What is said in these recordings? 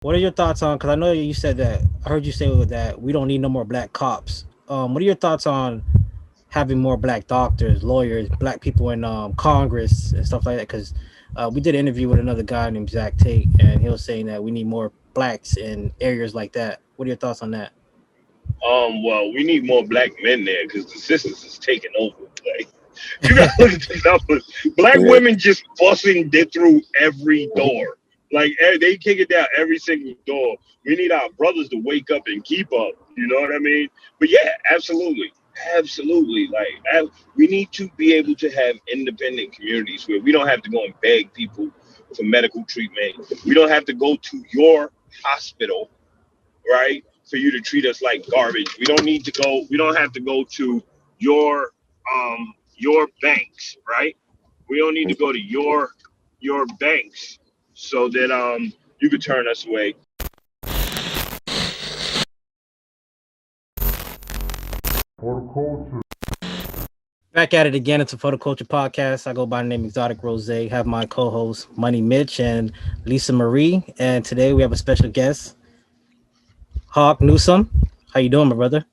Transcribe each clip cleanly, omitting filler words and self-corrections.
What are your thoughts on? Because I know you said that. I heard you say that we don't need no more black cops. What are your thoughts on having more black doctors, lawyers, black people in Congress and stuff like that? Because we did an interview with another guy named Zach Tate, and he was saying that we need more blacks in areas like that. What are your thoughts on that? Well, we need more black men there because the sisters is taking over. Like, you gotta look at the numbers. Black Yeah. women just busting it through every door. Like they kick it down every single door. We need our brothers to wake up and keep up. You know what I mean? But yeah, absolutely, absolutely. We need to be able to have independent communities where we don't have to go and beg people for medical treatment. We don't have to go to your hospital, right? For you to treat us like garbage. We don't need to go. We don't have to go to your banks, right? We don't need to go to your banks so that you could turn us away. Back at it again. It's a photo culture podcast. I go by the name Exotic Rose. Have my co-hosts Money Mitch and Lisa Marie. And today we have a special guest, Hawk Newsome. How you doing, my brother?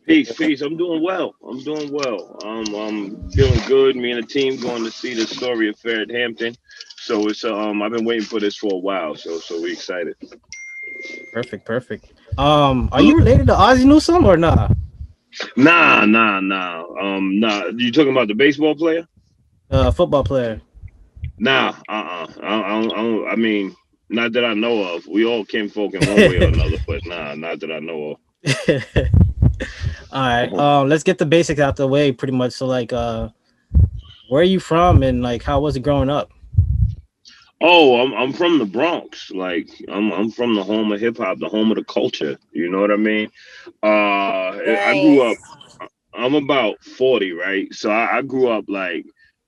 Peace, peace. I'm doing well. I'm doing well. I'm feeling good. Me and the team going to see the story affair at Hampton. So it's I've been waiting for this for a while. So we excited. Perfect, perfect. Are you related to Ozzie Newsome or not? Nah. You talking about the baseball player? Football player. Nah. I mean, not that I know of. We all kinfolk in one way or another, but nah, not that I know of. All right. Let's get the basics out the way, pretty much. So, like, where are you from, and like, how was it growing up? Oh, I'm from the Bronx. Like I'm from the home of hip hop, the home of the culture. You know what I mean? I grew up. Nice. I'm about 40, right? So I grew up like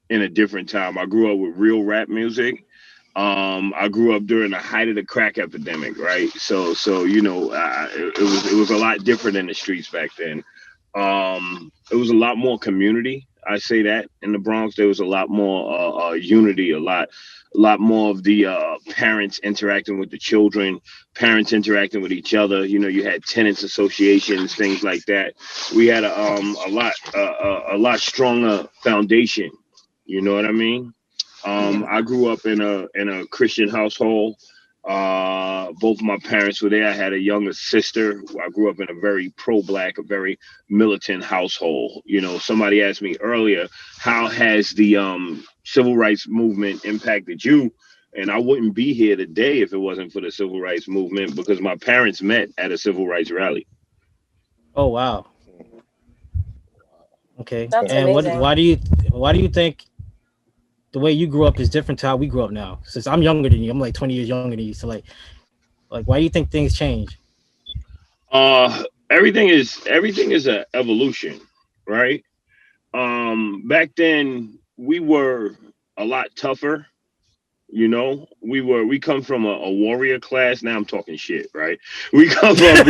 in a different time. I grew up with real rap music. I grew up during the height of the crack epidemic, right? So it was a lot different in the streets back then. It was a lot more community. I say that in the Bronx, there was a lot more unity, a lot more of the parents interacting with the children, parents interacting with each other. You know, you had tenants associations, things like that. We had a lot stronger foundation. You know what I mean? Yeah. I grew up in a Christian household. Both of my parents were there. I had a younger sister. I grew up in a very pro-black, a very militant household. You know, somebody asked me earlier, how has the civil rights movement impacted you? And I wouldn't be here today if it wasn't for the civil rights movement because my parents met at a civil rights rally. Oh wow. Okay. That's And what? amazing. Why do you think the way you grew up is different to how we grew up now? Since I'm younger than you, I'm like 20 years younger than you. So like, why do you think things change? Everything is a evolution, right? Back then we were a lot tougher. You know, we come from a warrior class. Now I'm talking shit, right? We come from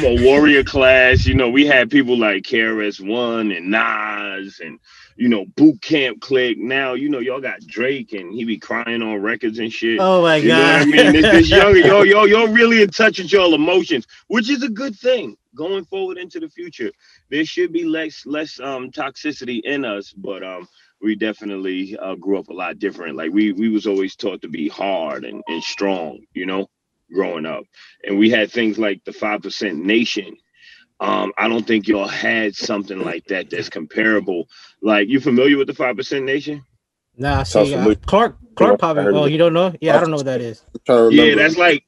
a warrior class. You know, we had people like KRS-One and Nas and Boot Camp Click. Now y'all got Drake and he be crying on records and shit. Oh my You know what I god. mean? It's this younger y'all really in touch with y'all emotions, which is a good thing going forward into the future. There should be less toxicity in us, but we definitely grew up a lot different. Like we was always taught to be hard and strong, growing up. And we had things like the 5% Nation. I don't think y'all had something like that that's comparable. Like, you familiar with the 5% Nation? Nah, Sounds see, familiar. Clark I probably. heard Oh, of it. you don't know? Yeah, I I'm don't know what that is. trying to Yeah, remember. that's like,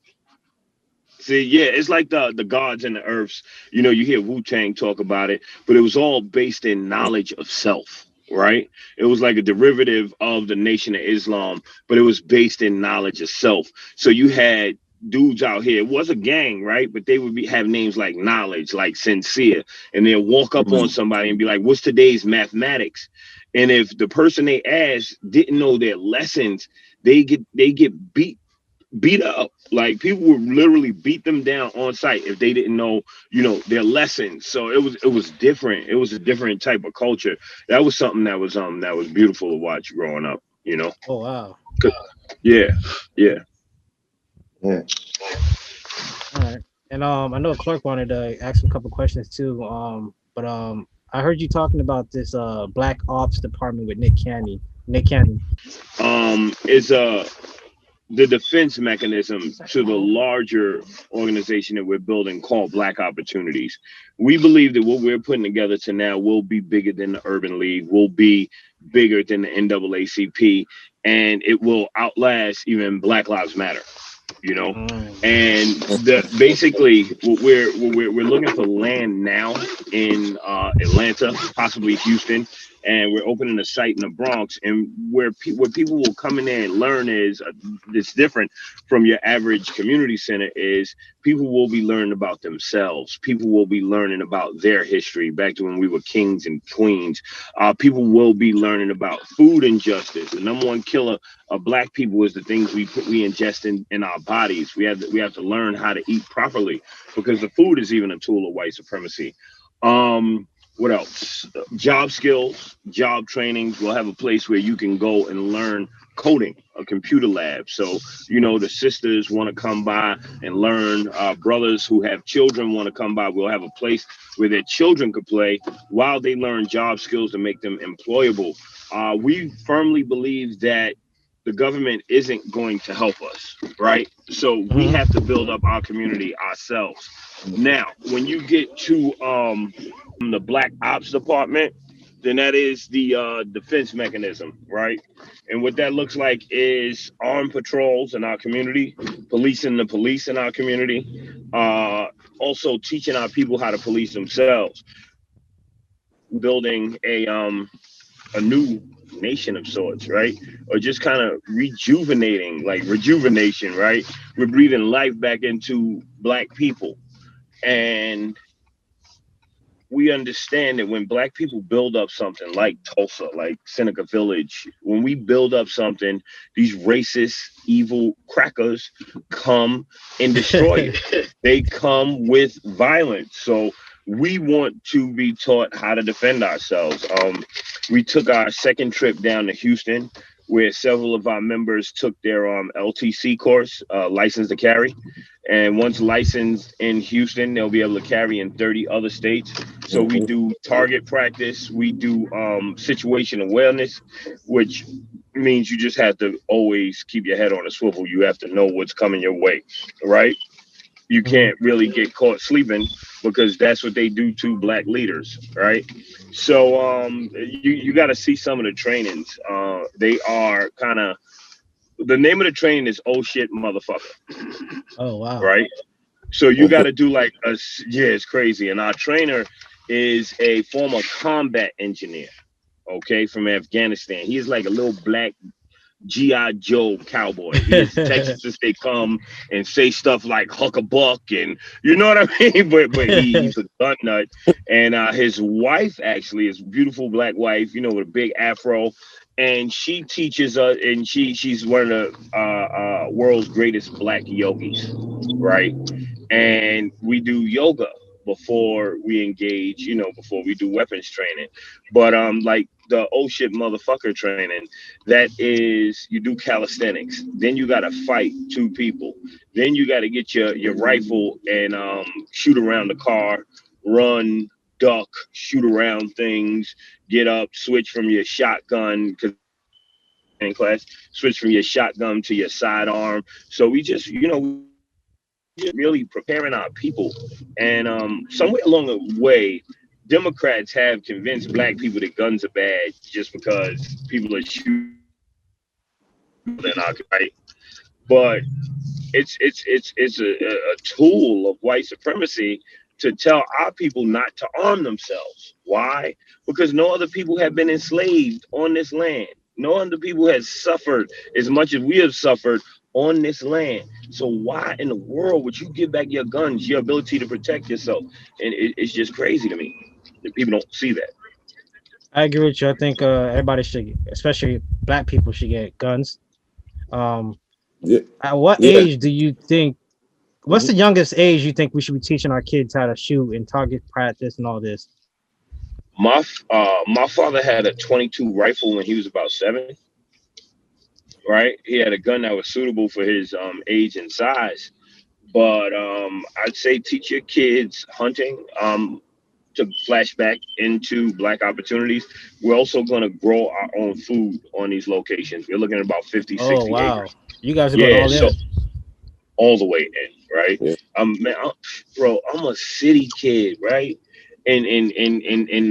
see, yeah, it's like the gods and the earths. You hear Wu-Tang talk about it, but it was all based in knowledge of self, right? It was like a derivative of the Nation of Islam, but it was based in knowledge of self. So you had dudes out here. It was a gang, right? But they would have names like Knowledge, like Sincere, and they'll walk up on Mhm. somebody and be like, "What's today's mathematics?" And if the person they asked didn't know their lessons, they get beat up. Like, people would literally beat them down on site if they didn't know, their lessons. So it was different. It was a different type of culture. That was something that was beautiful to watch growing up. Oh wow. 'Cause- yeah, yeah. Yeah. All right. And I know Clark wanted to ask a couple questions too. But I heard you talking about this Black Ops department with Nick Cannon. Nick Cannon. Is the defense mechanism to the larger organization that we're building called Black Opportunities. We believe that what we're putting together to now will be bigger than the Urban League, will be bigger than the NAACP, and it will outlast even Black Lives Matter. You know, and the basically what we're looking for land now in Atlanta, possibly Houston, and we're opening a site in the Bronx. And where people will come in there and learn is it's different from your average community center. Is people will be learning about themselves. People will be learning about their history back to when we were kings and queens. People will be learning about food injustice. The number one killer of Black people is the things we ingest in our bodies. We have to learn how to eat properly because the food is even a tool of white supremacy. What else? Job skills, job trainings. We'll have a place where you can go and learn coding, a computer lab. So, the sisters want to come by and learn. Brothers who have children want to come by. We'll have a place where their children could play while they learn job skills to make them employable. We firmly believe that the government isn't going to help us, right? So we have to build up our community ourselves. Now, when you get to the Black Ops Department, then that is the defense mechanism, right? And what that looks like is armed patrols in our community, policing the police in our community, also teaching our people how to police themselves, building a new nation of sorts, right? Or just kind of rejuvenating, like rejuvenation, right? We're breathing life back into Black people. And we understand that when Black people build up something like Tulsa, like Seneca Village, when we build up something, these racist, evil crackers come and destroy it. They come with violence. So we want to be taught how to defend ourselves. We took our second trip down to Houston, where several of our members took their LTC course, license to carry. And once licensed in Houston, they'll be able to carry in 30 other states. So we do target practice, we do situation awareness, which means you just have to always keep your head on a swivel. You have to know what's coming your way, right? You can't really get caught sleeping because that's what they do to Black leaders, right? So you got to see some of the trainings. They are kind of, the name of the training is "Oh shit, motherfucker," Oh wow. right? So you got to do like yeah, it's crazy. And our trainer is a former combat engineer, okay, from Afghanistan. He is like a little Black G.I. Joe cowboy. He is Texas. They come and say stuff like "huck a buck" and you know what I mean. But he's a gun nut. And his wife actually is a beautiful Black wife, with a big afro. And she teaches us, and she's one of the world's greatest Black yogis, right? And we do yoga before we engage, before we do weapons training. But like the "oh shit motherfucker" training, that is, you do calisthenics, then you got to fight two people, then you got to get your rifle and shoot around the car, run, duck, shoot around things, get up, switch from your shotgun, because in class, switch from your shotgun to your sidearm. So we just, really preparing our people. And somewhere along the way, Democrats have convinced Black people that guns are bad just because people are shooting in our right. But it's a tool of white supremacy to tell our people not to arm themselves. Why? Because no other people have been enslaved on this land. No other people has suffered as much as we have suffered on this land. So why in the world would you give back your guns, your ability to protect yourself? And it's just crazy to me that people don't see that. I agree with you. I think everybody should, especially Black people, should get guns. Um, Yeah. at what Yeah. age do you think? What's the youngest age you think we should be teaching our kids how to shoot and target practice and all this? My father had a 22 rifle when he was about 7. right? He had a gun that was suitable for his age and size. But I'd say teach your kids hunting. To flashback into black opportunities, we're also going to grow our own food on these locations. We're looking at about 50, Oh 60 wow, acres. you guys are going Yeah, all so in. all the way in, right? Yeah. Man, bro, I'm a city kid, right? And in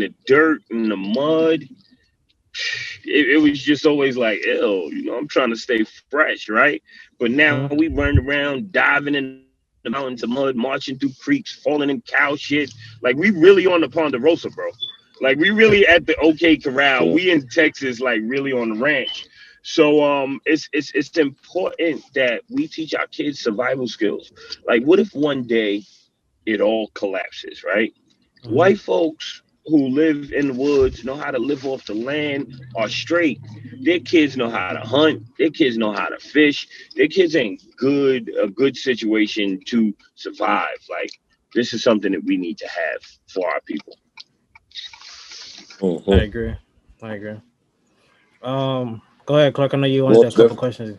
the dirt and the mud, it was just always like, ew, I'm trying to stay fresh, right? But now we Mhm. run around diving in the mountains of mud, marching through creeks, falling in cow shit. Like we really on the Ponderosa, bro. Like we really at the OK Corral. Yeah. We in Texas, like really on the ranch. So it's important that we teach our kids survival skills. Like what if one day it all collapses, right? Mhm. White folks who live in the woods know how to live off the land are straight. Their kids know how to hunt. Their kids know how to fish. Their kids ain't a good situation to survive. Like this is something that we need to have for our people. I Hmm. agree. I agree. Go ahead, Clark. I know you wanted a Most couple definitely. questions.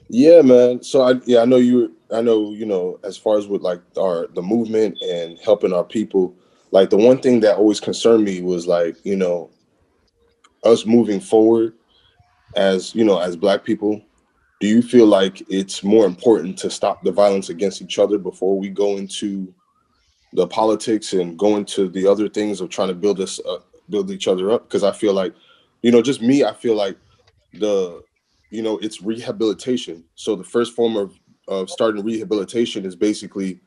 Yeah, man. So I know you. I know as far as with like the movement and helping our people. Like the one thing that always concerned me was like us moving forward as as Black people. Do you feel like it's more important to stop the violence against each other before we go into the politics and go into the other things of trying to build each other up? Because I feel like, just me, I feel like the, it's rehabilitation. So the first form of starting rehabilitation is basically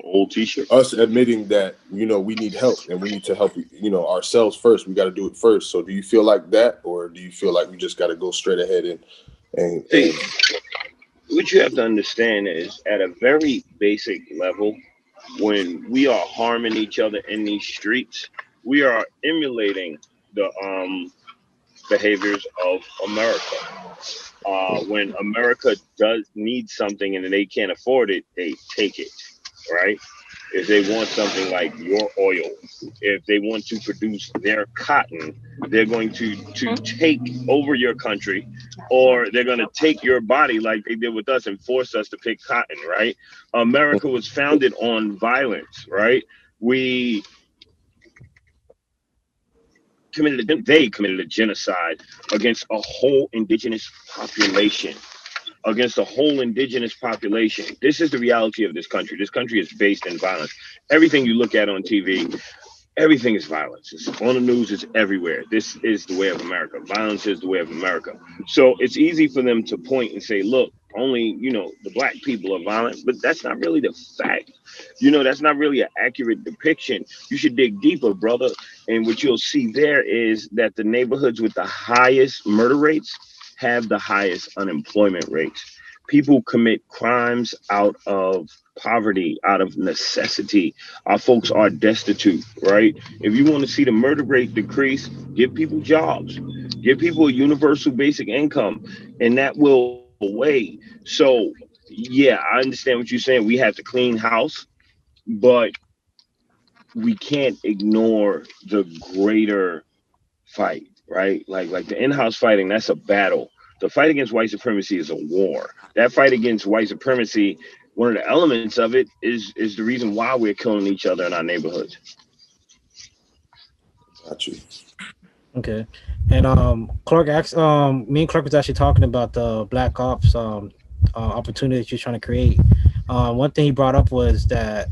Old T-shirt. us admitting that, we need help and we need to help, ourselves first. We got to do it first. So do you feel like that, or do you feel like we just got to go straight ahead See, and what you have to understand is at a very basic level, when we are harming each other in these streets, we are emulating the behaviors of America. When America does need something and they can't afford it, they take it, right? If they want something like your oil, if they want to produce their cotton, they're going to take over your country, or they're going to take your body like they did with us and force us to pick cotton, right? America was founded on violence, right? We they committed a genocide against a whole indigenous population, against the whole indigenous population. This is the reality of this country. This country is based in violence. Everything you look at on TV, everything is violence. It's on the news, it's everywhere. This is the way of America. Violence is the way of America. So it's easy for them to point and say, look, only, the black people are violent, but that's not really the fact. That's not really an accurate depiction. You should dig deeper, brother. And what you'll see there is that the neighborhoods with the highest murder rates have the highest unemployment rates. People commit crimes out of poverty, out of necessity. Our folks are destitute, right? If you want to see the murder rate decrease, give people jobs, give people a universal basic income, and that will go away. So, yeah, I understand what you're saying. We have to clean house, but we can't ignore the greater fight, right? Like the in-house fighting, that's a battle. The fight against white supremacy is a war. That fight against white supremacy, one of the elements of it is the reason why we're killing each other in our neighborhoods. got you. Okay, and Clark, me and Clark was actually talking about the Black Ops opportunity that you're trying to create. One thing he brought up was that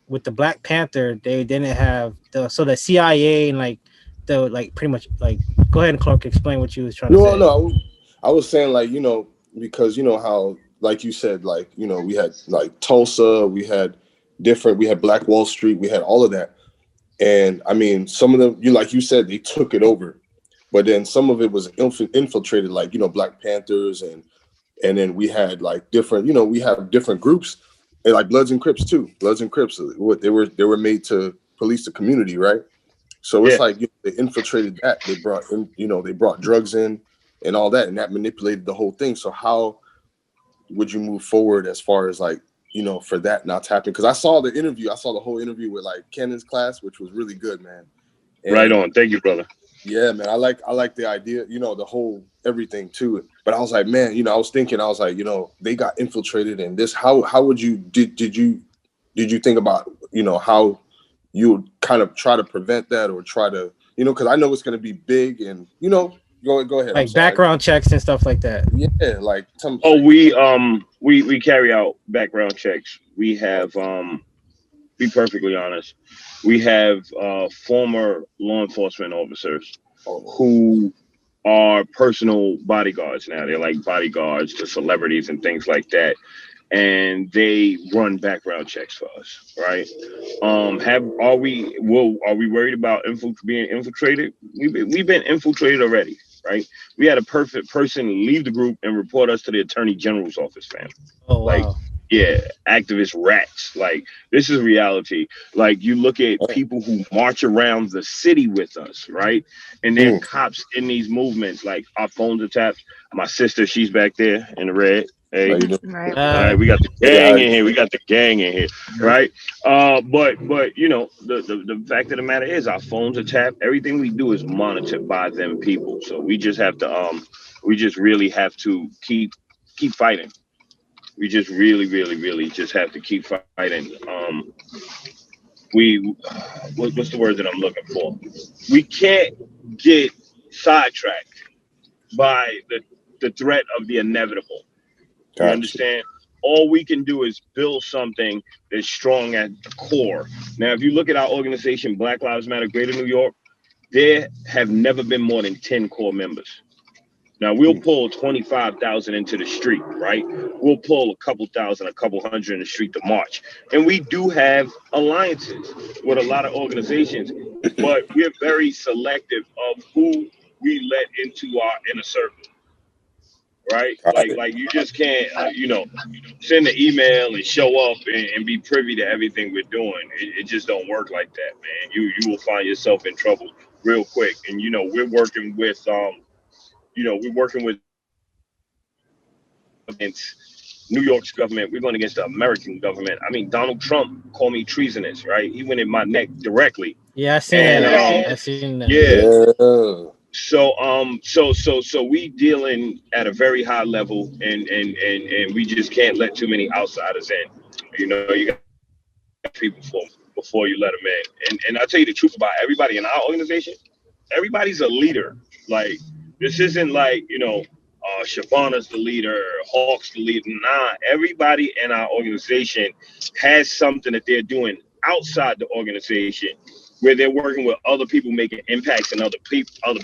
with the Black Panther, they didn't have the CIA and like the like pretty much like. Go ahead and Clark explain what you was trying to No, say. no, I was saying like because how like you said like we had like Tulsa, we had Black Wall Street, we had all of that, and I mean some of them like you said they took it over, but then some of it was infiltrated like Black Panthers and then we had like different we have different groups and like Bloods and Crips too. Bloods and Crips, what they were made to police the community, right? So it's Yeah. like they infiltrated that. They brought in, they brought drugs in and all that, and that manipulated the whole thing. So how would you move forward as far as like for that not to happen? Because I saw the whole interview with like Kennan's class, which was really good, man. Right And on. Thank you, brother. yeah, man, I like the idea, the whole everything to it. But I was like, man, I was thinking, I was like, they got infiltrated in this. How would you did you think about, how you would kind of try to prevent that, or try to, because I know it's going to be big, and go ahead. I'm Like sorry. background checks and stuff like that. Yeah, like We carry out background checks. We have be perfectly honest, we have former law enforcement officers who are personal bodyguards now. They're like bodyguards to celebrities and things like that, and they run background checks for us, right? Are we worried about being infiltrated? We've been infiltrated already, right? We had a perfect person leave the group and report us to the attorney general's office, fam. Oh Like, wow. yeah, activist rats. Like, this is reality. Like, you look at people who march around the city with us, right? And they're cops in these movements. Like, our phones are tapped. My sister, she's back there in the red. Hey, Right. all right, we got the gang in here. We got the gang in here, right? But the fact of the matter is, our phones are tapped. Everything we do is monitored by them people. So we just have to we just really have to keep fighting. We just really just have to keep fighting. What's the word that I'm looking for? We can't get sidetracked by the threat of the inevitable. You understand? All we can do is build something that's strong at the core. Now, if you look at our organization, Black Lives Matter Greater New York, there have never been more than 10 core members. Now, we'll pull 25,000 into the street, right? We'll pull a couple thousand, a couple hundred in the street to march. And we do have alliances with a lot of organizations, but we're very selective of who we let into our inner circle. Right, like you just can't, send an email and show up and be privy to everything we're doing. It just don't work like that, man. You will find yourself in trouble real quick. And we're working with against New York's government. We're going against the American government. I mean, Donald Trump called me treasonous, right? He went in my neck directly. Yeah, I seen that. I seen that. Yeah. So we dealing at a very high level, and we just can't let too many outsiders in. You got people before you let them in. And I tell you the truth about everybody in our organization. Everybody's a leader. Like, this isn't like Shavana's the leader, Hawk's the leader. Nah, everybody in our organization has something that they're doing outside the organization, where they're working with other people making impacts in other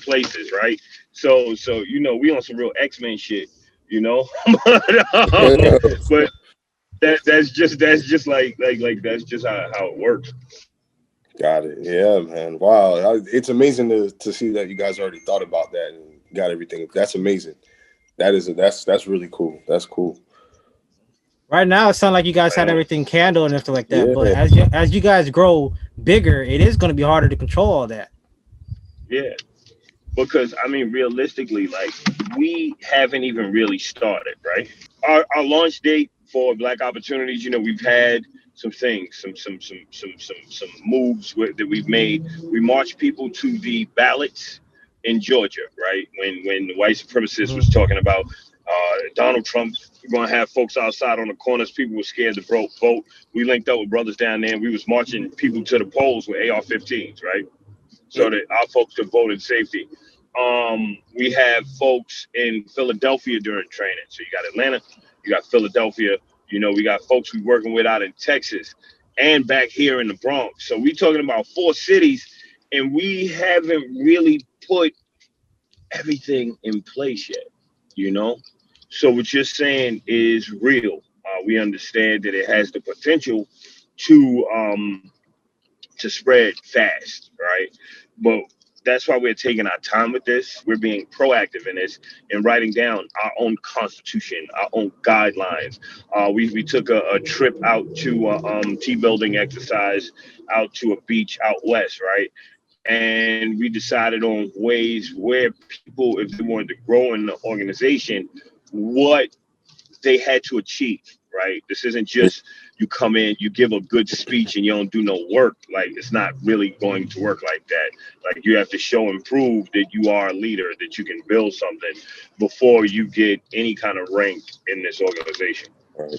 places, right? So we on some real X-Men shit, but that's just like that's just how it works. Got it. Yeah, man. Wow. It's amazing to see that you guys already thought about that and got everything. That's amazing. That's really cool. That's cool. Right now, it sounds like you guys had everything handled and stuff like that. Yeah. But as you guys grow bigger, it is going to be harder to control all that. Yeah, because I mean, realistically, like, we haven't even really started, right? Our launch date for Black Opportunities, we've had some things, some moves that we've made. We marched people to the ballots in Georgia, right? When the white supremacist was talking about Donald Trump, we're gonna have folks outside on the corners. People were scared to vote. We linked up with brothers down there, and we was marching people to the polls with AR-15s, right? So that our folks could vote in safety. We have folks in Philadelphia during training. So you got Atlanta, you got Philadelphia. We got folks we working with out in Texas and back here in the Bronx. So we talking about 4 cities, and we haven't really put everything in place yet. So what you're saying is real. We understand that it has the potential to spread fast, right? But that's why we're taking our time with this. We're being proactive in this and writing down our own constitution, our own guidelines. We took a trip out to a T-building exercise out to a beach out west, right? And we decided on ways where people, if they wanted to grow in the organization, what they had to achieve, right? This isn't just you come in, you give a good speech, and you don't do no work. Like, it's not really going to work like that. Like, you have to show and prove that you are a leader, that you can build something before you get any kind of rank in this organization. Right.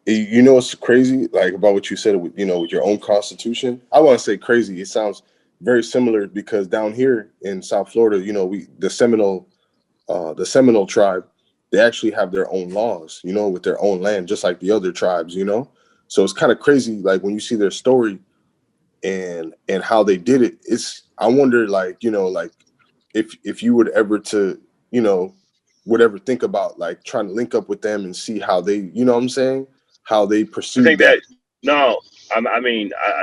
It's crazy, like about what you said with with your own constitution. I want to say crazy. It sounds very similar because down here in South Florida, we the Seminole tribe, they actually have their own laws, with their own land, just like the other tribes. So it's kind of crazy, like when you see their story and how they did it. I wonder, like if you would ever would ever think about like trying to link up with them and see how they, what I'm saying, how they I pursued think that. that no, I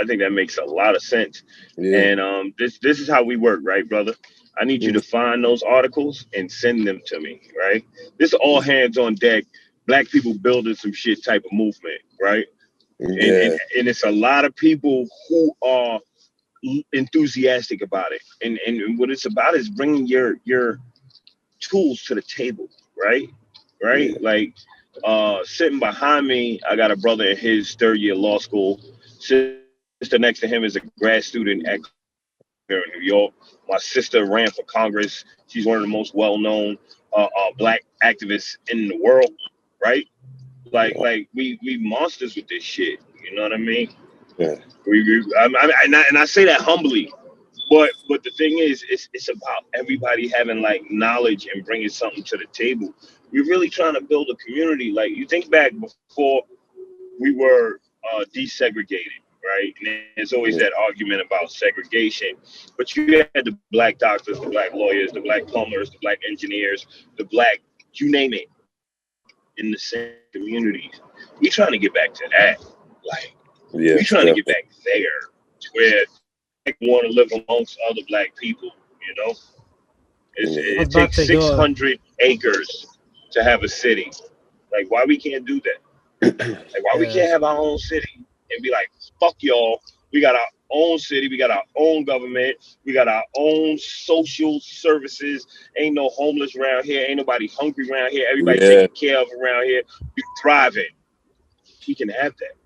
think that makes a lot of sense. Yeah. And this is how we work, right, brother? I need you to find those articles and send them to me, right? This is all hands on deck, black people building some shit type of movement, right? And Yeah. and it's a lot of people who are enthusiastic about it. And what it's about is bringing your tools to the table, right? Yeah. Right? Like sitting behind me, I got a brother in his third year law school. Sister next to him is a grad student at here in New York. My sister ran for Congress. She's one of the most well-known black activists in the world, right? Like we monsters with this shit. You know what I mean? Yeah. And I say that humbly, but the thing is, it's about everybody having like knowledge and bringing something to the table. We're really trying to build a community. Like, you think back before we were desegregated, right? And there's always Yeah. that argument about segregation, but you had the black doctors, the black lawyers, the black plumbers, the black engineers, the black, you name it, in the same communities. We trying to get back to that. Like, we Yes, trying to get definitely. back there to where want to live amongst other black people. You know, Yeah. I was it about takes to go. 600 acres to have a city. Like, why we can't do that? Like, why we can't Yes. have our own city and be like, fuck y'all. We got our own city. We got our own government. We got our own social services. Ain't no homeless around here. Ain't nobody hungry around here. Everybody Yeah, taken care of around here. We thriving. We can have that.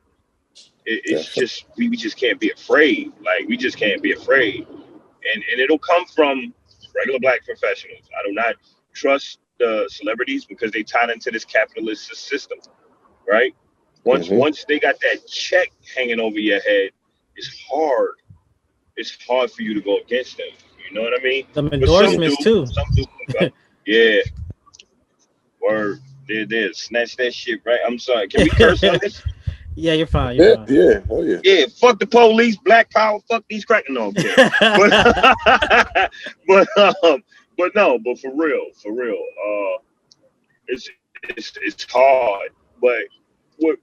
It's definitely. just we just can't be afraid. Like, we just can't be afraid. And it'll come from regular black professionals. I do not trust the celebrities because they tied into this capitalist system, right? Hmm. Once they got that check hanging over your head, it's hard. It's hard for you to go against them. You know what I mean? Some But some endorsements do, too. some do. Yeah, word. They snatch that shit, right? I'm sorry. Can we curse on this? Yeah, you're fine. You're Yeah, fine. yeah, oh yeah. Yeah, fuck the police, black power, fuck these crackers. No, I'm kidding. But but no, but for real, it's hard. But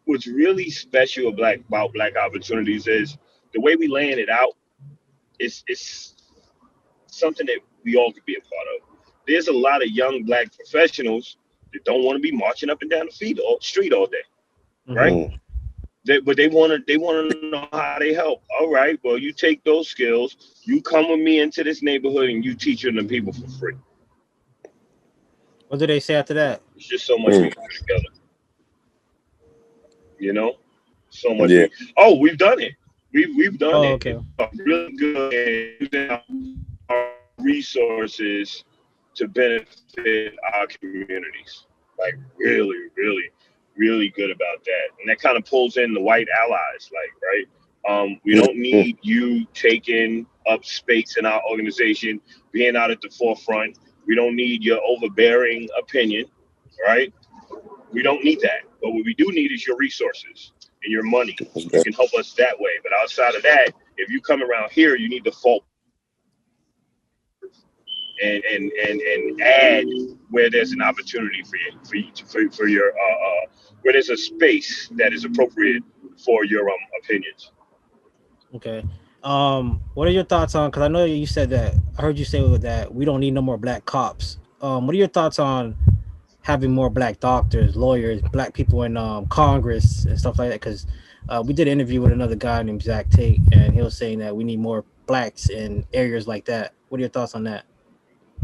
what's really special about black opportunities is the way we laying it out. It's something that we all could be a part of. There's a lot of young black professionals that don't want to be marching up and down the street all day, right? Hmm. Mm. But they want to know how they help. All right, well, you take those skills, you come with me into this neighborhood, and you teaching the people for free. What do they say after that? It's just so much we Mm. can do together, you know. So much Yeah. we. Oh, we've done it. We've done Oh, it. okay. Really good at using our resources to benefit our communities. Like, really, really, really good about that. And that kind of pulls in the white allies. Like, right. We don't Mhm. need you taking up space in our organization, being out at the forefront. We don't need your overbearing opinion, right? We don't need that. But what we do need is your resources and your money. You can help us that way. But outside of that, if you come around here, you need to fall and add where there's an opportunity for your where there's a space that is appropriate for your opinions. Okay. What are your thoughts on? Because I know you said that. I heard you say that we don't need no more black cops. What are your thoughts on having more black doctors, lawyers, black people in Congress and stuff like that? Because we did an interview with another guy named Zach Tate, and he was saying that we need more blacks in areas like that. What are your thoughts on that?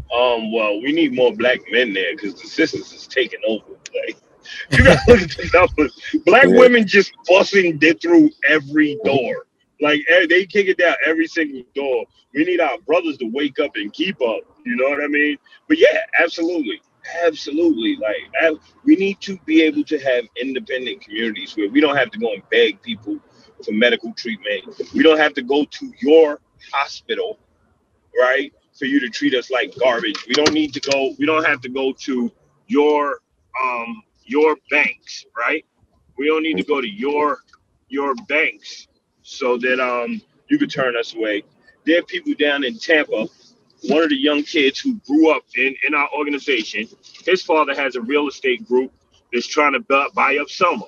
Well, we need more black men there because the sisters is taking over. Like, You gotta look at the numbers. Black Yeah. women just busting it through every door. Like they kick it down every single door. We need our brothers to wake up and keep up. You know what I mean? But yeah, absolutely, absolutely. We need to be able to have independent communities where we don't have to go and beg people for medical treatment. We don't have to go to your hospital, right, for you to treat us like garbage. We don't need to go. We don't have to go to your banks, right? We don't need to go to your banks so that you could turn us away. There are people down in Tampa. One of the young kids who grew up in our organization, his father has a real estate group that's trying to buy up Selma,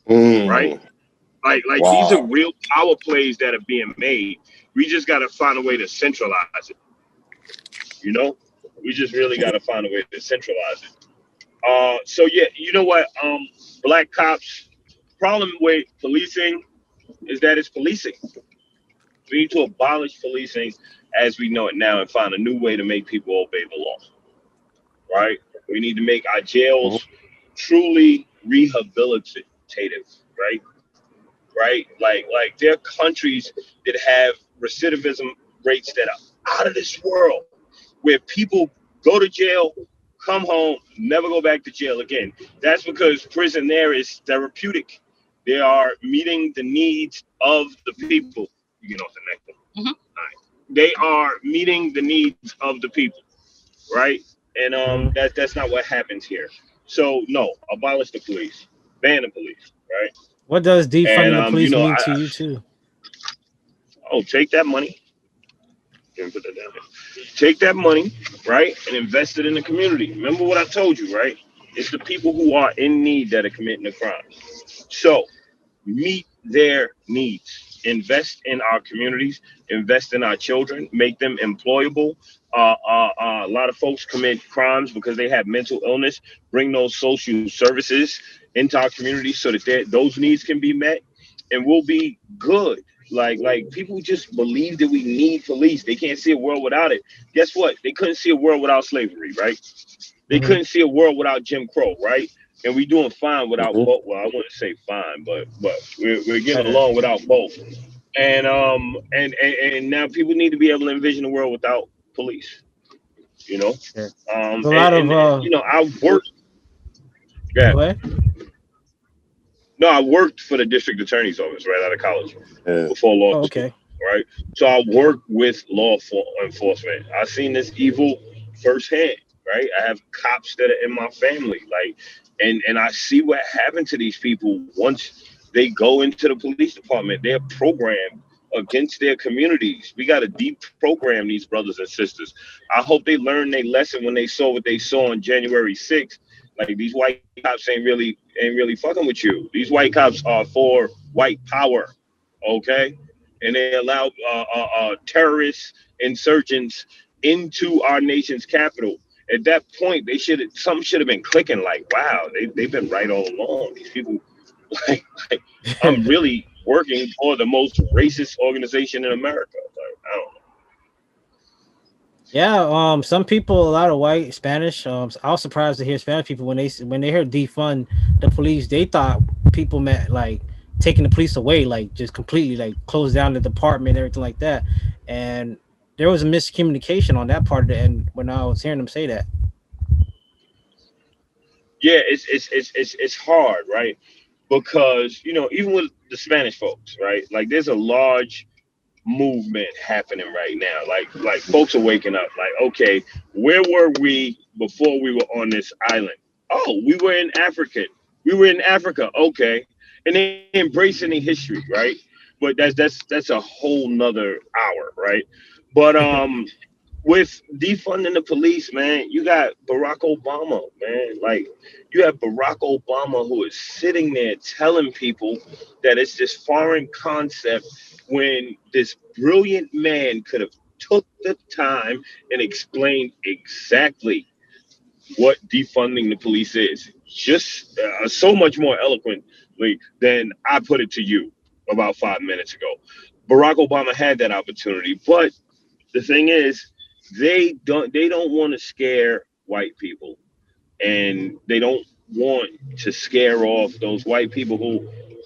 right? Mm, Like these are wow. real power plays that are being made. We just got to find a way to centralize it. You know, we just really got to find a way to centralize it. So yeah, you know what? Black cops. Problem with policing is that it's policing. We need to abolish policing as we know it now and find a new way to make people obey the law. Right? We need to make our Mhm. jails truly rehabilitative. Right? Right? Like there are countries that have recidivism rates that are out of this world, where people go to jail, come home, never go back to jail again. That's because prison there is therapeutic. They are meeting the needs of the people. You get off the neck. They are meeting the needs of the people, right? And Mhm. that's not what happens here. So no, abolish the police, ban the police, right? What does And defunding the police mean to you too? take that money and put that down there. Take that money, right, and invest it in the community. Remember what I told you, right? It's the people who are in need that are committing the crimes. So meet their needs. Invest in our communities. Invest in our children. Make them employable. A lot of folks commit crimes because they have mental illness. Bring those social services into our communities so that those needs can be met, and we'll be good. Like people just believe that we need police. They can't see a world without it. Guess what? They couldn't see a world without slavery, right? They Hmm. couldn't see a world without Jim Crow, right? And we doing fine without Mhm. both. Well, I wouldn't say fine, but we're getting Better. along without both. And now people need to be able to envision a world without police. You know, Yeah. um, There's a and, lot of and I worked. Yeah, go ahead. no, I worked for the district attorney's office right out of college Yeah. before law Oh, school, okay. right? So I work with enforcement. I've seen this evil firsthand, right? I have cops that are in my family, like, and I see what happened to these people once they go into the police department. They're programmed against their communities. We got to deprogram these brothers and sisters. I hope they learned their lesson when they saw what they saw on January 6th. Like these white cops ain't really fucking with you. These white cops are for white power, okay? And they allow terrorists, insurgents into our nation's capital. At that point, they should something should have been clicking. Like, wow, they've been right all along. These people, like, like I'm really working for the most racist organization in America. Like, I don't know. Yeah, some people, a lot of white Spanish. I was surprised to hear Spanish people when they heard defund the police, they thought people meant like taking the police away, like just completely like close down the department and everything like that. And there was a miscommunication on that part of it. And when I was hearing them say that, Yeah, it's hard, right? Because even with the Spanish folks, right? Like, there's a large movement happening right now. Like folks are waking up. Like, okay, where were we before we were on this island? Oh, we were in Africa. We were in Africa. Okay, and they embracing the history, right? But that's a whole nother hour, right? But with defunding the police, man, you got Barack Obama, man. Like, you have Barack Obama who is sitting there telling people that it's this foreign concept when this brilliant man could have took the time and explained exactly what defunding the police is, just so much more eloquently than I put it to you about 5 minutes ago. Barack Obama had that opportunity, but the thing is, they don't want to scare white people, and they don't want to scare off those white people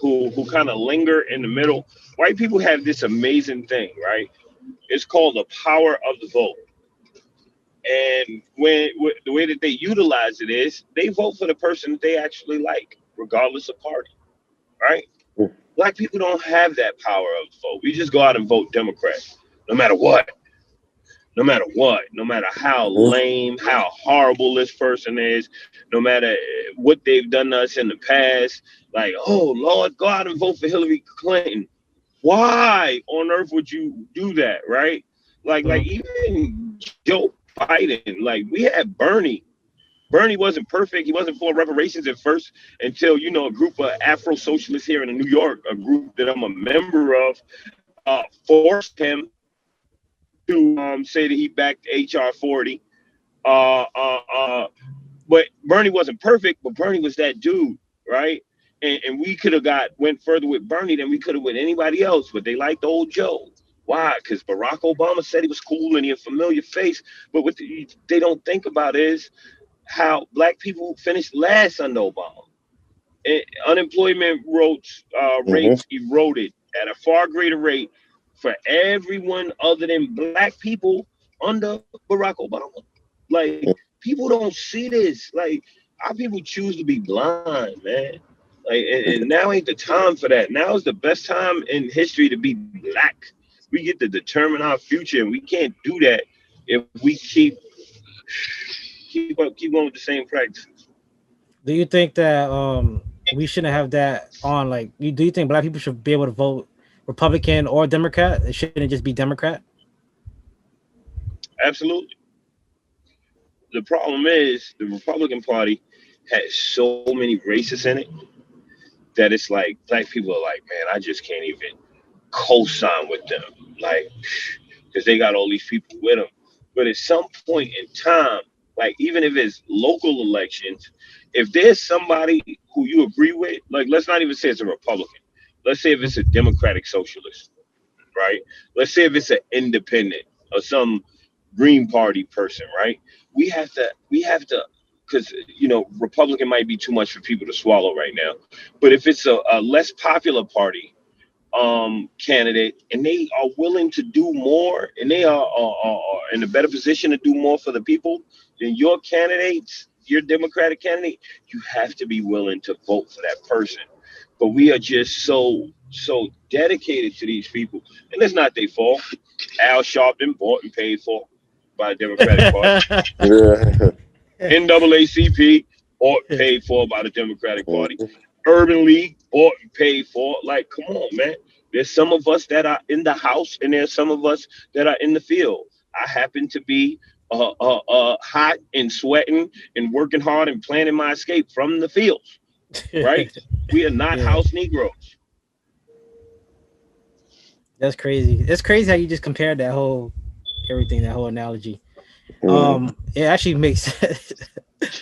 who kind of linger in the middle. White people have this amazing thing, right? It's called the power of the vote. And the way that they utilize it is they vote for the person that they actually like, regardless of party, right? Black people don't have that power of the vote. We just go out and vote Democrat, no matter what, no matter what, no matter how lame, how horrible this person is, no matter what they've done to us in the past. Like, oh Lord, go out and vote for Hillary Clinton. Why on earth would you do that, right? Like even Joe Biden, like we had Bernie. Bernie wasn't perfect. He wasn't for reparations at first until, a group of Afro socialists here in New York, a group that I'm a member of, forced him to say that he backed HR 40. Uh, uh, uh, but Bernie wasn't perfect, but Bernie was that dude, right? And we could have went further with Bernie than we could have with anybody else, but they liked old Joe. Why? Because Barack Obama said he was cool and he a familiar face. But what they don't think about is how black people finished last under Obama. Unemployment rates eroded at a far greater rate for everyone other than black people under Barack Obama. Like, people don't see this. Like, our people choose to be blind, man. Like, and now ain't the time for that. Now is the best time in history to be black. We get to determine our future, and we can't do that if we keep going with the same practices. Do you think that we shouldn't have that on? Like, do you think black people should be able to vote Republican or Democrat? It shouldn't just be Democrat. Absolutely. The problem is the Republican Party has so many racists in it that it's like black people are like, man, I just can't even co-sign with them, like, because they got all these people with them. But at some point in time, like even if it's local elections, if there's somebody who you agree with, like let's not even say it's a Republican. Let's say if it's a Democratic Socialist, right? Let's say if it's an independent or some Green Party person, right? We have to, because Republican might be too much for people to swallow right now. But if it's a less popular party candidate and they are willing to do more and they are in a better position to do more for the people than your candidates, your Democratic candidate, you have to be willing to vote for that person. But we are just so dedicated to these people, and it's not their fault. Al Sharpton bought and paid for by the Democratic Party. Yeah. NAACP bought and paid for by the Democratic Party. Urban League bought and paid for. Like, come on, man. There's some of us that are in the house, and there's some of us that are in the field. I happen to be hot and sweating and working hard and planning my escape from the fields. Right? We are not Yeah. house Negroes. That's crazy. It's crazy how you just compared that whole everything, that whole analogy. It actually makes sense.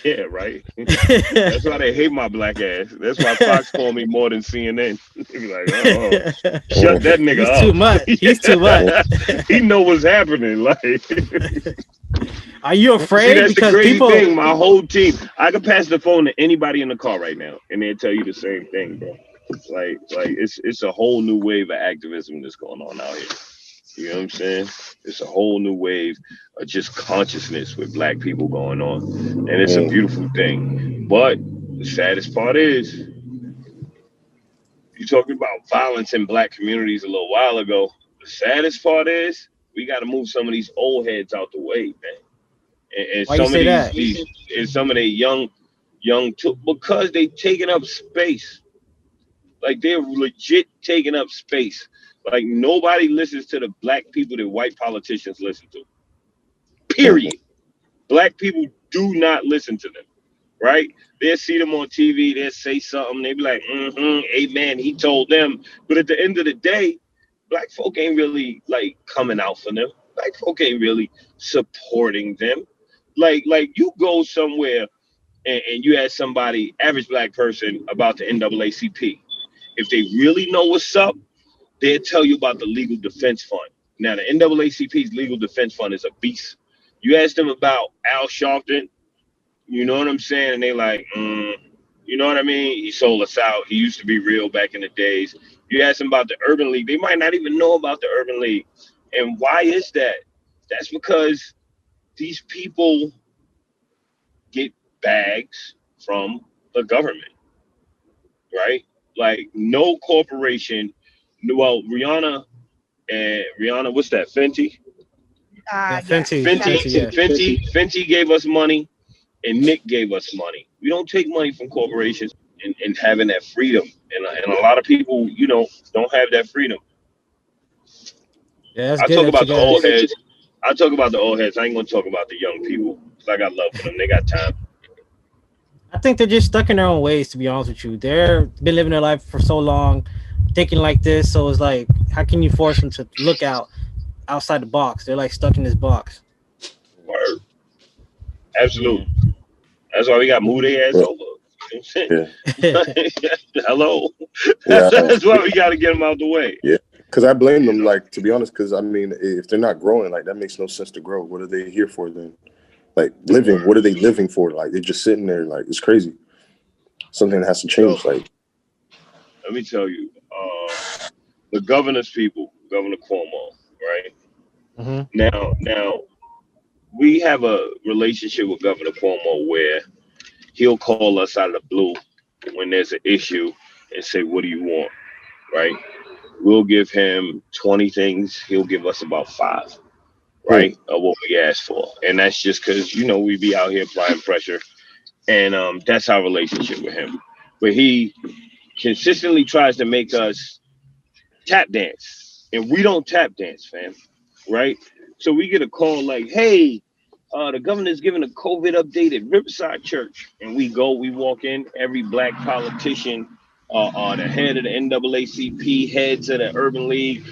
Yeah, right. That's why they hate my black ass. That's why Fox call me more than CNN. They be like, oh, shut that nigga He's up. too much. He's too much. He know what's happening. Like, Are you see, afraid? that's the Because crazy people. thing. My whole team, I could pass the phone to anybody in the car right now, and they'll tell you the same thing, bro. Like it's a whole new wave of activism that's going on out here. You know what I'm saying? It's a whole new wave of just consciousness with black people going on. And it's a beautiful thing. But the saddest part is, you talking about violence in black communities a little while ago. The saddest part is we got to move some of these old heads out the way, man. And Why you some of say that? these and some of the young because they taking up space. Like they're legit taking up space. Like nobody listens to the black people that white politicians listen to. Period. Black people do not listen to them. Right? They'll see them on TV, they'll say something, they be like, amen, he told them. But at the end of the day, black folk ain't really like coming out for them. Black folk ain't really supporting them. Like you go somewhere and you ask somebody, average black person, about the NAACP. If they really know what's up, they'll tell you about the Legal Defense Fund. Now, the NAACP's Legal Defense Fund is a beast. You ask them about Al Sharpton, you know what I'm saying? And they like, You know what I mean? He sold us out. He used to be real back in the days. You ask them about the Urban League, they might not even know about the Urban League. And why is that? That's because these people get bags from the government, right? Like no corporation. Well, Rihanna, what's that? Fenty. Yeah, Yes, Fenty, Fenty, yeah. Fenty gave us money, and Nick gave us money. We don't take money from corporations and having that freedom. And a lot of people, don't have that freedom. Yeah, that's I good talk that you about the old guys. heads. I talk about the old heads. I ain't gonna talk about the young people because I got love for them. They got time. I think they're just stuck in their own ways. To be honest with you, they're been living their life for so long, thinking like this. So it's like, how can you force them to look outside the box? They're like stuck in this box. Word. Yeah. Absolutely. That's why we got moved their ass over. Yeah. Hello. Yeah. That's why we got to get them out the way. Yeah. Because I blame them, like, to be honest, because I mean, if they're not growing, like, that makes no sense to grow. What are they here for then? Like, living, what are they living for? Like, they're just sitting there, like, it's crazy. Something has to change. Like, let me tell you, the governor's people, Governor Cuomo, right? Mm-hmm. Now, we have a relationship with Governor Cuomo where he'll call us out of the blue when there's an issue and say, "What do you want?" Right? We'll give him 20 things. He'll give us about 5, right, of what we asked for. And that's just because, we be out here applying pressure. And that's our relationship with him. But he consistently tries to make us tap dance. And we don't tap dance, fam. Right? So we get a call like, hey, the governor's giving a COVID update at Riverside Church. And we walk in, every black politician, the head of the NAACP, heads of the Urban League,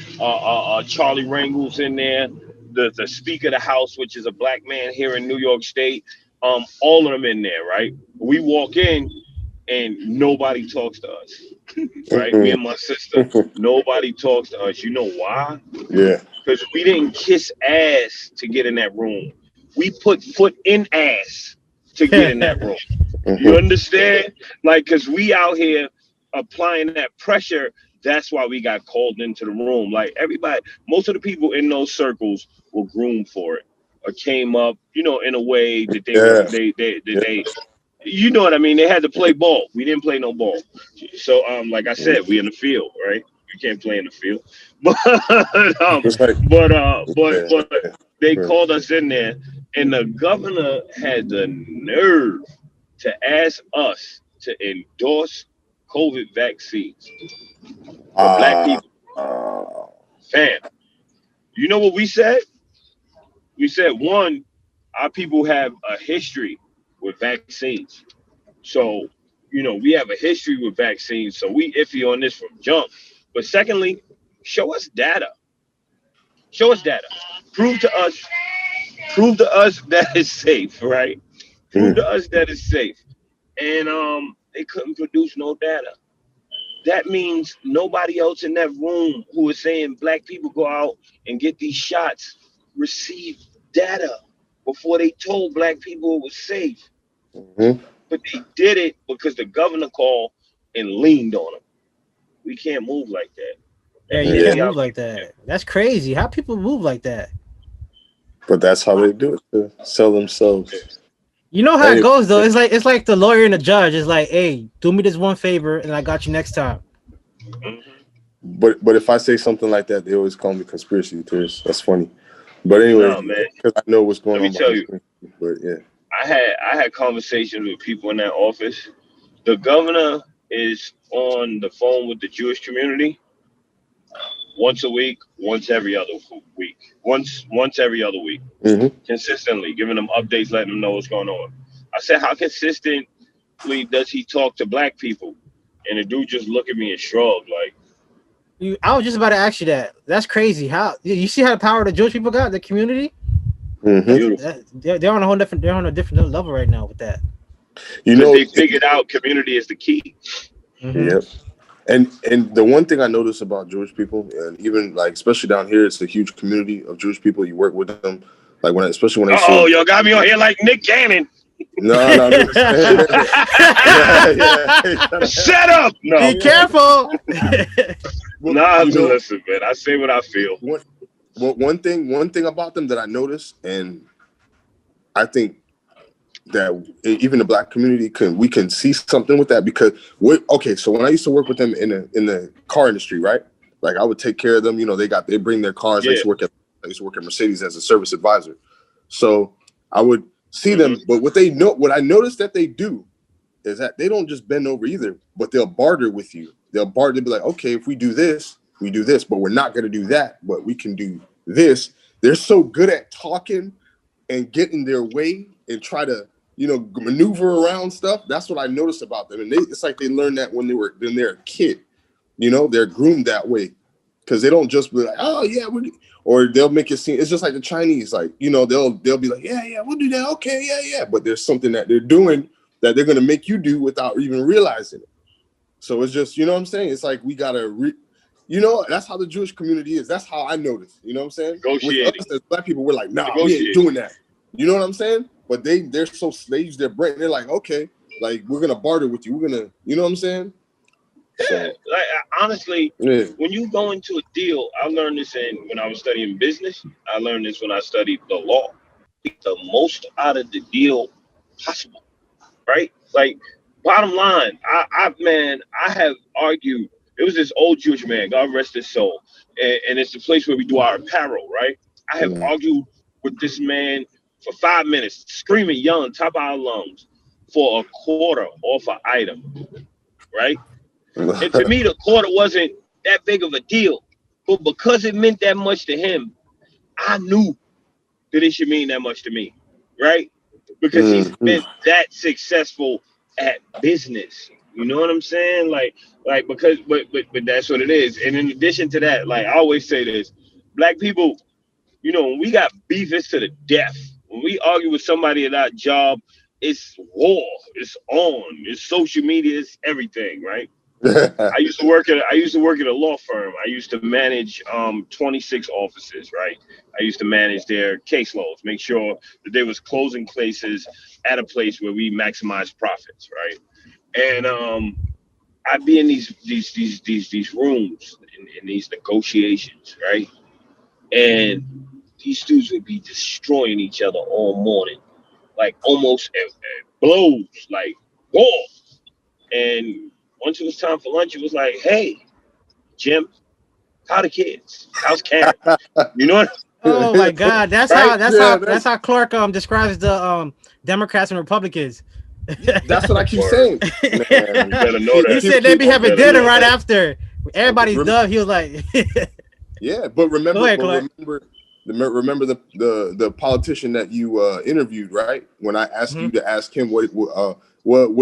Charlie Rangel's in there, the Speaker of the House, which is a black man here in New York State, all of them in there, right? We walk in and nobody talks to us, right? Me and my sister, nobody talks to us. You know why? yeah. Because we didn't kiss ass to get in that room. We put foot in ass to get in that room. You understand? Like, because we out here applying that pressure. That's why we got called into the room. Like everybody, most of the people in those circles were groomed for it or came up, in a way that they you know what I mean? They had to play ball. We didn't play no ball. So, like I said, we in the field, right? You can't play in the field. But they called us in there, and the governor had the nerve to ask us to endorse COVID vaccines for black people. Fam, you know what we said? We said, one, our people have a history with vaccines. So, we have a history with vaccines. So we iffy on this from jump. But secondly, show us data. Show us data. Prove to us that it's safe, right? Prove to us that it's safe. And they couldn't produce no data. That means nobody else in that room who is saying black people go out and get these shots received data before they told black people it was safe. But they did it because the governor called and leaned on them. We can't move like that. Yeah, you can't move like that. That's crazy. How people move like that? But that's how they do it, to sell themselves. You know how it goes though. It's like the lawyer and the judge. It's like, hey, do me this one favor and I got you next time. But if I say something like that, they always call me conspiracy theorist. That's funny. But anyway, because I know what's going on. Let me tell you. But yeah. I had conversations with people in that office. The governor is on the phone with the Jewish community once a week, once every other week, once every other week, consistently giving them updates, letting them know what's going on. I said, how consistently does he talk to black people? And the dude just looked at me and shrugged, like. I was just about to ask you that. That's crazy. How you see how the power the Jewish people got, the community? They're on a whole different. They're on a different level right now with that. They figured out community is the key. Yep. And the one thing I notice about Jewish people, and even like especially down here, it's a huge community of Jewish people. You work with them, like especially when they. Oh, y'all got me on here like Nick Cannon. No, no, I'm just yeah. Shut up! No, Be careful. Well, nah. you know, Listen, man. I say what I feel. one thing about them that I noticed, and I think that even the Black community we can see something with that, because okay, so when I used to work with them in the car industry, right? Like I would take care of them. You know, they bring their cars. Yeah. I used to work at Mercedes as a service advisor, so I would see them. But what I noticed that they do is that they don't just bend over either, but they'll barter with you. They'll be like, okay, if we do this, we do this, but we're not going to do that, but we can do this. They're so good at talking and getting their way and try to, maneuver around stuff. That's what I noticed about them. And it's like they learned that when they're a kid, they're groomed that way, because they don't just be like, oh yeah, or they'll make it seem, it's just like the Chinese, like, they'll be like, yeah, we'll do that. Okay. Yeah. But there's something that they're doing that they're going to make you do without even realizing it. So it's just, what I'm saying? It's like, we got to, that's how the Jewish community is. That's how I noticed, you know what I'm saying? With us as Black people, we're like, nah, we ain't doing that. You know what I'm saying? But they use their brain. They're like, okay, like, we're going to barter with you. We're going to, you know what I'm saying? Yeah, like honestly, when you go into a deal, I learned this when I was studying business. I learned this when I studied the law. Get the most out of the deal possible, right? Like, bottom line, I have argued. It was this old Jewish man, God rest his soul, and it's the place where we do our apparel, right? I have argued with this man for 5 minutes, screaming, yelling, top of our lungs, for a quarter off an item, right? And to me, the quarter wasn't that big of a deal, but because it meant that much to him, I knew that it should mean that much to me, right? Because he's been that successful at business. You know what I'm saying? Because that's what it is. And in addition to that, like I always say this, Black people, when we got beef, it's to the death. When we argue with somebody at our job, it's war. It's on. It's social media. It's everything, right? I used to work at a law firm. I used to manage 26 offices, right? I used to manage their caseloads, make sure that they was closing cases at a place where we maximize profits, right? And I'd be in these rooms in these negotiations, right? And these dudes would be destroying each other all morning, like almost at blows, like war. And once it was time for lunch, it was like, hey, Jim, how the kids? How's Karen? You know what? Oh my God, that's Right? that's how Clark describes the Democrats and Republicans. That's what I keep saying. Man, you better know that. He said they'd be having dinner right after everybody's done. He was like, yeah, but remember, Go ahead, Clark. remember the politician that you interviewed, right? When I asked you to ask him what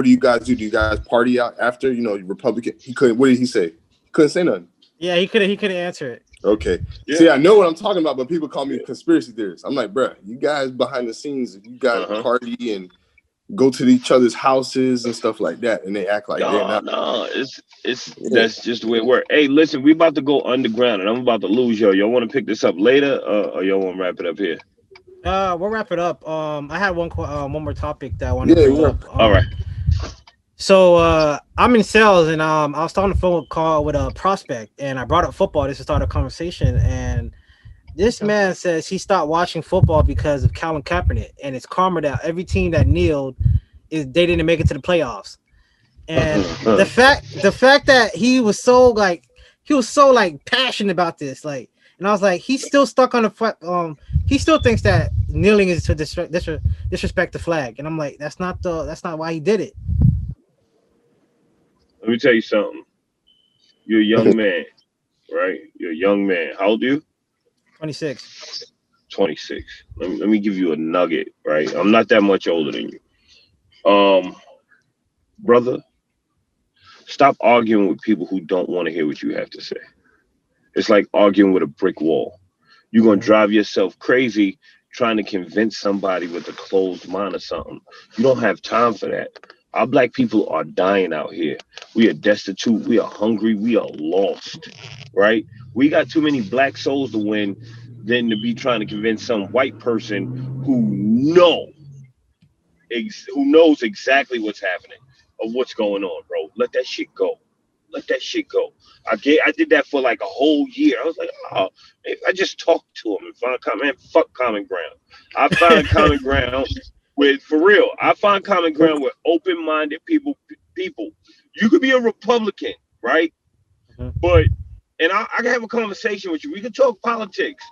do you guys do? Do you guys party out after? Republican. He couldn't. What did he say? He couldn't say nothing. Yeah, he couldn't answer it. Okay. Yeah. See, I know what I'm talking about, but people call me a conspiracy theorist. I'm like, bruh, you guys behind the scenes, you guys party and go to each other's houses and stuff like that, and they act like they're not. No, that's just the way it works. Hey, listen, we about to go underground, and I'm about to lose y'all. Y'all want to pick this up later, or y'all want to wrap it up here? We'll wrap it up. I had one more topic that I wanted to bring up. All right. So I'm in sales, and I was starting a phone call with a prospect, and I brought up football just to start a conversation. And this man says he stopped watching football because of Colin Kaepernick, and it's karma that every team that kneeled they didn't make it to the playoffs. And the fact that he was so passionate about this, like, and I was like, he's still stuck on the he still thinks that kneeling is to disrespect the flag, and I'm like, that's not why he did it. Let me tell you something. You're a young man, right? You're a young man. How old are you? 26. 26. Let me give you a nugget, right? I'm not that much older than you. Brother, stop arguing with people who don't want to hear what you have to say. It's like arguing with a brick wall. You're going to drive yourself crazy trying to convince somebody with a closed mind or something. You don't have time for that. Our Black people are dying out here. We are destitute. We are hungry. We are lost, right? We got too many Black souls to win than to be trying to convince some white person who know who knows exactly what's happening or what's going on, bro. Let that shit go. Let that shit go. I did that for like a whole year. I was like, oh, if I just talk to him and find common, man, fuck common ground. I find common ground with, for real. I find common ground with open-minded people. People, you could be a Republican, right? Mhm. But and I can have a conversation with you. We can talk politics.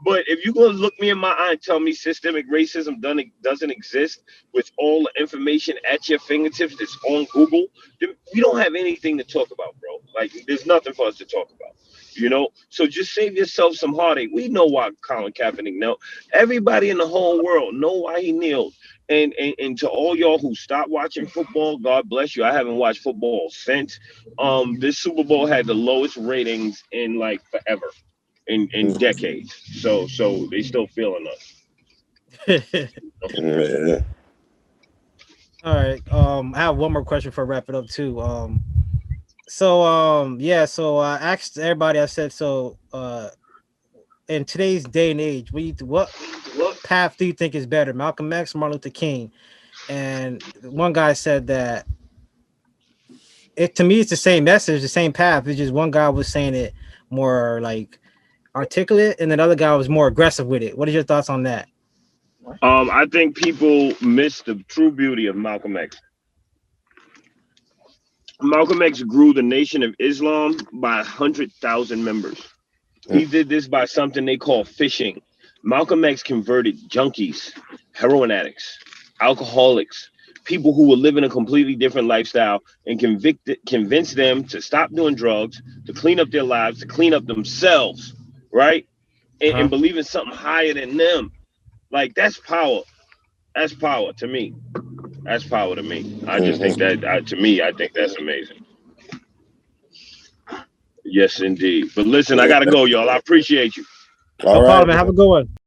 But if you're going to look me in my eye and tell me systemic racism doesn't exist with all the information at your fingertips that's on Google, then we don't have anything to talk about, bro. Like, there's nothing for us to talk about, you know? So just save yourself some heartache. We know why Colin Kaepernick knelt. Everybody in the whole world know why he kneeled. And to all y'all who stopped watching football, God bless you. I haven't watched football since. This Super Bowl had the lowest ratings in like forever in decades. So they still feeling us. Yeah. All right. I have one more question for wrap it up too. Yeah, so I asked everybody, I said, so in today's day and age, what path do you think is better, Malcolm X or Martin Luther King? And one guy said that to me it's the same message, the same path. It's just one guy was saying it more like articulate, and then the other guy was more aggressive with it. What are your thoughts on that? I think people miss the true beauty of Malcolm X. Malcolm X grew the Nation of Islam by 100,000 members. He did this by something they call fishing. Malcolm X converted junkies, heroin addicts, alcoholics, people who were living a completely different lifestyle, and convinced them to stop doing drugs, to clean up their lives, to clean up themselves, right? And believe in something higher than them. Like, that's power. That's power to me. That's power to me. I just think that, to me, I think that's amazing. Yes, indeed. But listen, I got to go, y'all. I appreciate you. No All problem, man. right. Have a good one.